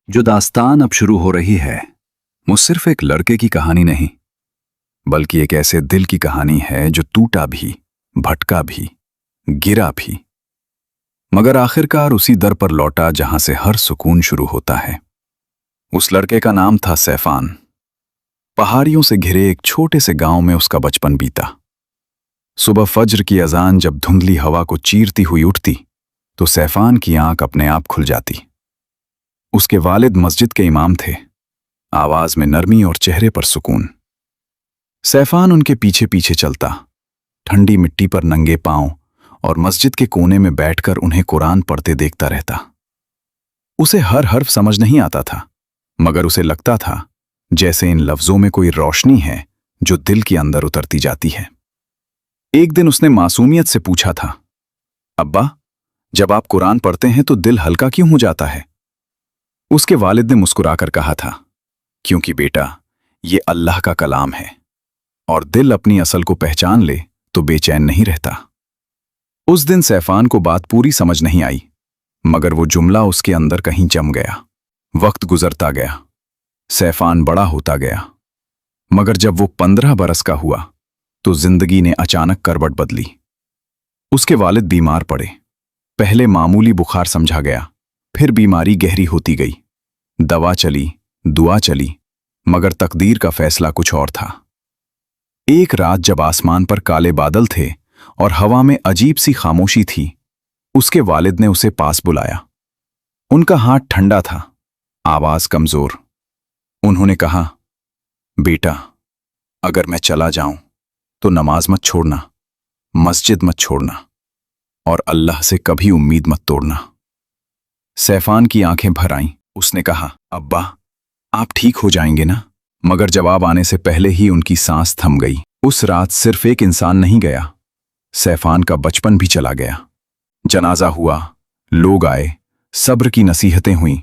जो दास्तान अब शुरू हो रही है वो सिर्फ एक लड़के की कहानी नहीं, बल्कि एक ऐसे दिल की कहानी है जो टूटा भी, भटका भी, गिरा भी, मगर आखिरकार उसी दर पर लौटा जहां से हर सुकून शुरू होता है। उस लड़के का नाम था सैफान। पहाड़ियों से घिरे एक छोटे से गांव में उसका बचपन बीता। सुबह फज्र की अजान जब धुंधली हवा को चीरती हुई उठती तो सैफान की आंख अपने आप खुल जाती। उसके वालिद मस्जिद के इमाम थे, आवाज में नरमी और चेहरे पर सुकून। सैफान उनके पीछे पीछे चलता, ठंडी मिट्टी पर नंगे पांव, और मस्जिद के कोने में बैठकर उन्हें कुरान पढ़ते देखता रहता। उसे हर हर्फ समझ नहीं आता था, मगर उसे लगता था जैसे इन लफ्जों में कोई रोशनी है जो दिल के अंदर उतरती जाती है। एक दिन उसने मासूमियत से पूछा था, अब्बा, जब आप कुरान पढ़ते हैं तो दिल हल्का क्यों हो जाता है? उसके वालिद ने मुस्कुराकर कहा था, क्योंकि बेटा, ये अल्लाह का कलाम है और दिल अपनी असल को पहचान ले तो बेचैन नहीं रहता। उस दिन सैफान को बात पूरी समझ नहीं आई, मगर वो जुमला उसके अंदर कहीं जम गया। वक्त गुजरता गया, सैफान बड़ा होता गया, मगर जब वो 15 बरस का हुआ तो जिंदगी ने अचानक करवट बदली। उसके वालिद बीमार पड़े। पहले मामूली बुखार समझा गया, फिर बीमारी गहरी होती गई। दवा चली, दुआ चली, मगर तकदीर का फैसला कुछ और था। एक रात जब आसमान पर काले बादल थे और हवा में अजीब सी खामोशी थी, उसके वालिद ने उसे पास बुलाया। उनका हाथ ठंडा था, आवाज कमजोर। उन्होंने कहा, बेटा, अगर मैं चला जाऊं तो नमाज मत छोड़ना, मस्जिद मत छोड़ना, और अल्लाह से कभी उम्मीद मत तोड़ना। सैफान की आंखें भर आईं। उसने कहा, अब्बा, आप ठीक हो जाएंगे ना? मगर जवाब आने से पहले ही उनकी सांस थम गई। उस रात सिर्फ एक इंसान नहीं गया, सैफान का बचपन भी चला गया। जनाजा हुआ, लोग आए, सब्र की नसीहतें हुईं,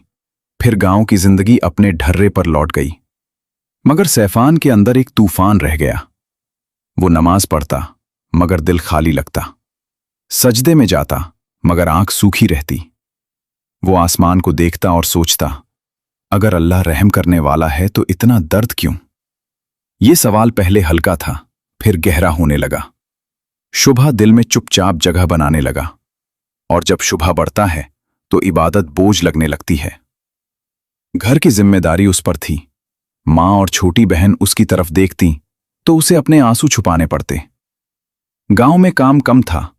फिर गांव की जिंदगी अपने ढर्रे पर लौट गई। मगर सैफान के अंदर एक तूफान रह गया। वो नमाज पढ़ता, मगर दिल खाली लगता। सजदे में जाता, मगर आंख सूखी रहती। वो आसमान को देखता और सोचता, अगर अल्लाह रहम करने वाला है तो इतना दर्द क्यों? ये सवाल पहले हल्का था, फिर गहरा होने लगा। शुबह दिल में चुपचाप जगह बनाने लगा, और जब शुबह बढ़ता है तो इबादत बोझ लगने लगती है। घर की जिम्मेदारी उस पर थी। माँ और छोटी बहन उसकी तरफ देखती तो उसे अपने आंसू छुपाने पड़ते। गांव में काम कम था,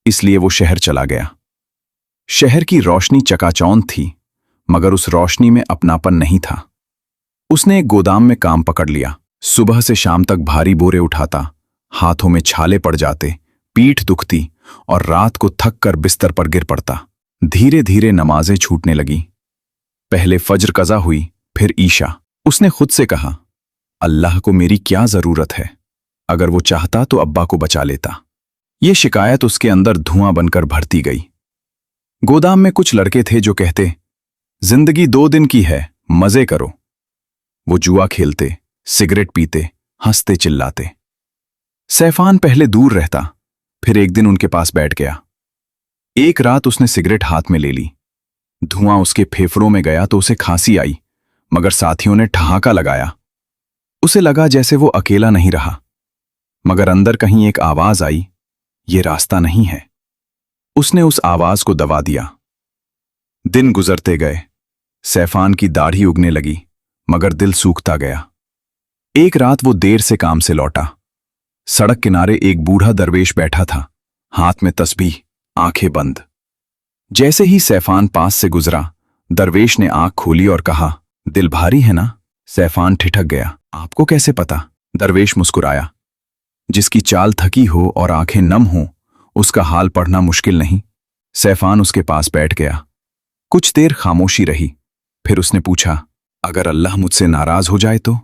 इसलिए वो शहर चला गया। शहर की रोशनी चकाचौंध थी, मगर उस रोशनी में अपनापन नहीं था। उसने एक गोदाम में काम पकड़ लिया। सुबह से शाम तक भारी बोरे उठाता, हाथों में छाले पड़ जाते, पीठ दुखती, और रात को थक कर बिस्तर पर गिर पड़ता। धीरे धीरे नमाजें छूटने लगी। पहले फज्र कज़ा हुई, फिर ईशा। उसने खुद से कहा, अल्लाह को मेरी क्या जरूरत है? अगर वो चाहता तो अब्बा को बचा लेता। ये शिकायत उसके अंदर धुआं बनकर भरती गई। गोदाम में कुछ लड़के थे जो कहते, जिंदगी 2 दिन की है, मजे करो। वो जुआ खेलते, सिगरेट पीते, हंसते चिल्लाते। सैफान पहले दूर रहता, फिर एक दिन उनके पास बैठ गया। एक रात उसने सिगरेट हाथ में ले ली। धुआं उसके फेफड़ों में गया तो उसे खांसी आई, मगर साथियों ने ठहाका लगाया। उसे लगा जैसे वो अकेला नहीं रहा, मगर अंदर कहीं एक आवाज आई, ये रास्ता नहीं है। उसने उस आवाज को दबा दिया। दिन गुजरते गए। सैफान की दाढ़ी उगने लगी, मगर दिल सूखता गया। एक रात वो देर से काम से लौटा। सड़क किनारे एक बूढ़ा दरवेश बैठा था, हाथ में तस्बीह, आंखें बंद। जैसे ही सैफान पास से गुजरा, दरवेश ने आंख खोली और कहा, दिल भारी है ना? सैफान ठिठक गया, आपको कैसे पता? दरवेश मुस्कुराया, जिसकी चाल थकी हो और आंखें नम हो, उसका हाल पढ़ना मुश्किल नहीं। सैफान उसके पास बैठ गया। कुछ देर खामोशी रही, फिर उसने पूछा, अगर अल्लाह मुझसे नाराज हो जाए तो?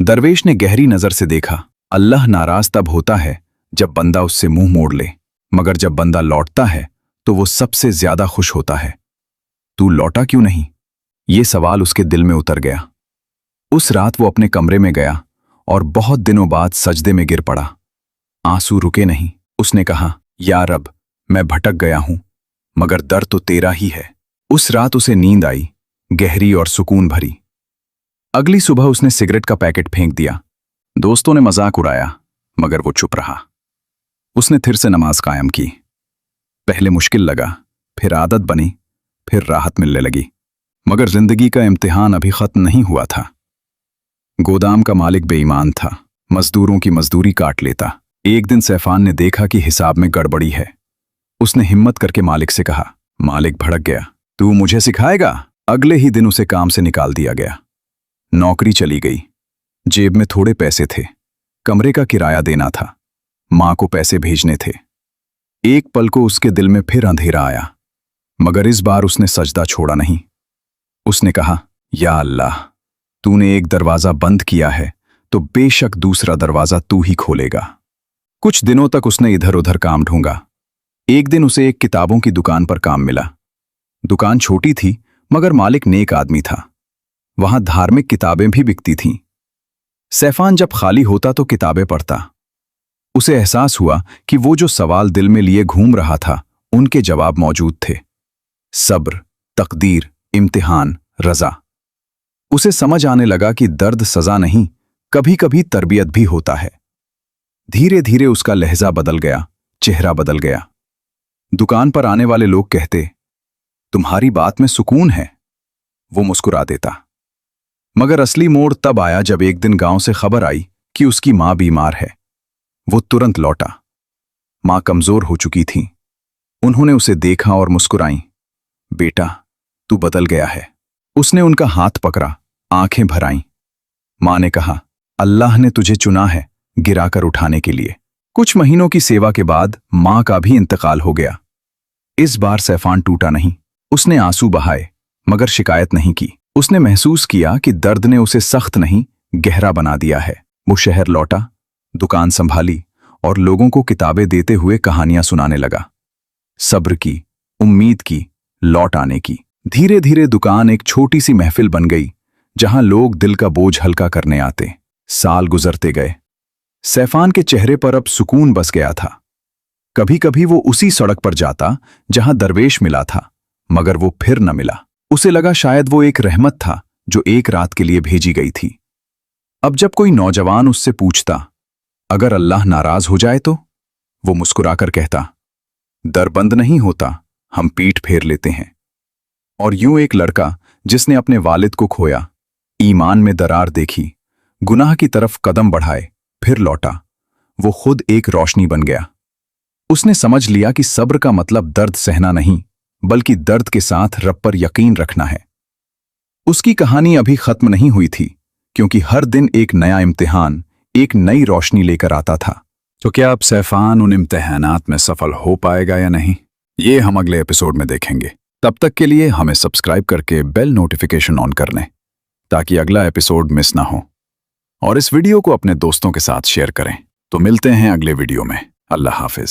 दरवेश ने गहरी नजर से देखा, अल्लाह नाराज तब होता है जब बंदा उससे मुंह मोड़ ले, मगर जब बंदा लौटता है तो वो सबसे ज्यादा खुश होता है। तू लौटा क्यों नहीं? ये सवाल उसके दिल में उतर गया। उस रात वो अपने कमरे में गया और बहुत दिनों बाद सजदे में गिर पड़ा। आंसू रुके नहीं। उसने कहा, या रब, मैं भटक गया हूं, मगर दर तो तेरा ही है। उस रात उसे नींद आई, गहरी और सुकून भरी। अगली सुबह उसने सिगरेट का पैकेट फेंक दिया। दोस्तों ने मजाक उड़ाया, मगर वो चुप रहा। उसने फिर से नमाज कायम की। पहले मुश्किल लगा, फिर आदत बनी, फिर राहत मिलने लगी। मगर जिंदगी का इम्तिहान अभी खत्म नहीं हुआ था। गोदाम का मालिक बेईमान था, मजदूरों की मजदूरी काट लेता। एक दिन सैफान ने देखा कि हिसाब में गड़बड़ी है। उसने हिम्मत करके मालिक से कहा। मालिक भड़क गया, तू मुझे सिखाएगा? अगले ही दिन उसे काम से निकाल दिया गया। नौकरी चली गई। जेब में थोड़े पैसे थे, कमरे का किराया देना था, मां को पैसे भेजने थे। एक पल को उसके दिल में फिर अंधेरा आया, मगर इस बार उसने सजदा छोड़ा नहीं। उसने कहा, या अल्लाह, तूने एक दरवाजा बंद किया है तो बेशक दूसरा दरवाजा तू ही खोलेगा। कुछ दिनों तक उसने इधर उधर काम ढूंढा। एक दिन उसे एक किताबों की दुकान पर काम मिला। दुकान छोटी थी, मगर मालिक नेक आदमी था। वहां धार्मिक किताबें भी बिकती थीं। सैफान जब खाली होता तो किताबें पढ़ता। उसे एहसास हुआ कि वो जो सवाल दिल में लिए घूम रहा था, उनके जवाब मौजूद थे। सब्र, तकदीर, इम्तिहान, रजा। उसे समझ आने लगा कि दर्द सजा नहीं, कभी कभी तरबियत भी होता है। धीरे धीरे उसका लहजा बदल गया, चेहरा बदल गया। दुकान पर आने वाले लोग कहते, तुम्हारी बात में सुकून है। वो मुस्कुरा देता। मगर असली मोड़ तब आया जब एक दिन गांव से खबर आई कि उसकी मां बीमार है। वो तुरंत लौटा। मां कमजोर हो चुकी थी। उन्होंने उसे देखा और मुस्कुराई। बेटा, तू बदल गया है। उसने उनका हाथ पकड़ा, आंखें भर आईं। मां ने कहा, अल्लाह ने तुझे चुना है गिराकर उठाने के लिए। कुछ महीनों की सेवा के बाद मां का भी इंतकाल हो गया। इस बार सैफान टूटा नहीं। उसने आंसू बहाए, मगर शिकायत नहीं की। उसने महसूस किया कि दर्द ने उसे सख्त नहीं, गहरा बना दिया है। वो शहर लौटा, दुकान संभाली और लोगों को किताबें देते हुए कहानियां सुनाने लगा। सब्र की, उम्मीद की, लौट आने की। धीरे धीरे दुकान एक छोटी सी महफिल बन गई, जहां लोग दिल का बोझ हल्का करने आते। साल गुजरते गए। सैफान के चेहरे पर अब सुकून बस गया था। कभी कभी वो उसी सड़क पर जाता जहां दरवेश मिला था, मगर वो फिर न मिला। उसे लगा शायद वो एक रहमत था जो एक रात के लिए भेजी गई थी। अब जब कोई नौजवान उससे पूछता, अगर अल्लाह नाराज हो जाए तो? वो मुस्कुराकर कहता, दर बंद नहीं होता, हम पीठ फेर लेते हैं। और यूं एक लड़का जिसने अपने वालिद को खोया, ईमान में दरार देखी, गुनाह की तरफ कदम बढ़ाए, फिर लौटा, वो खुद एक रोशनी बन गया। उसने समझ लिया कि सब्र का मतलब दर्द सहना नहीं, बल्कि दर्द के साथ रब पर यकीन रखना है। उसकी कहानी अभी खत्म नहीं हुई थी, क्योंकि हर दिन एक नया इम्तिहान, एक नई रोशनी लेकर आता था। तो क्या अब सैफान उन इम्तिहानात में सफल हो पाएगा या नहीं, ये हम अगले एपिसोड में देखेंगे। तब तक के लिए हमें सब्सक्राइब करके बेल नोटिफिकेशन ऑन कर लें, ताकि अगला एपिसोड मिस ना हो। और इस वीडियो को अपने दोस्तों के साथ शेयर करें। तो मिलते हैं अगले वीडियो में। अल्लाह हाफिज।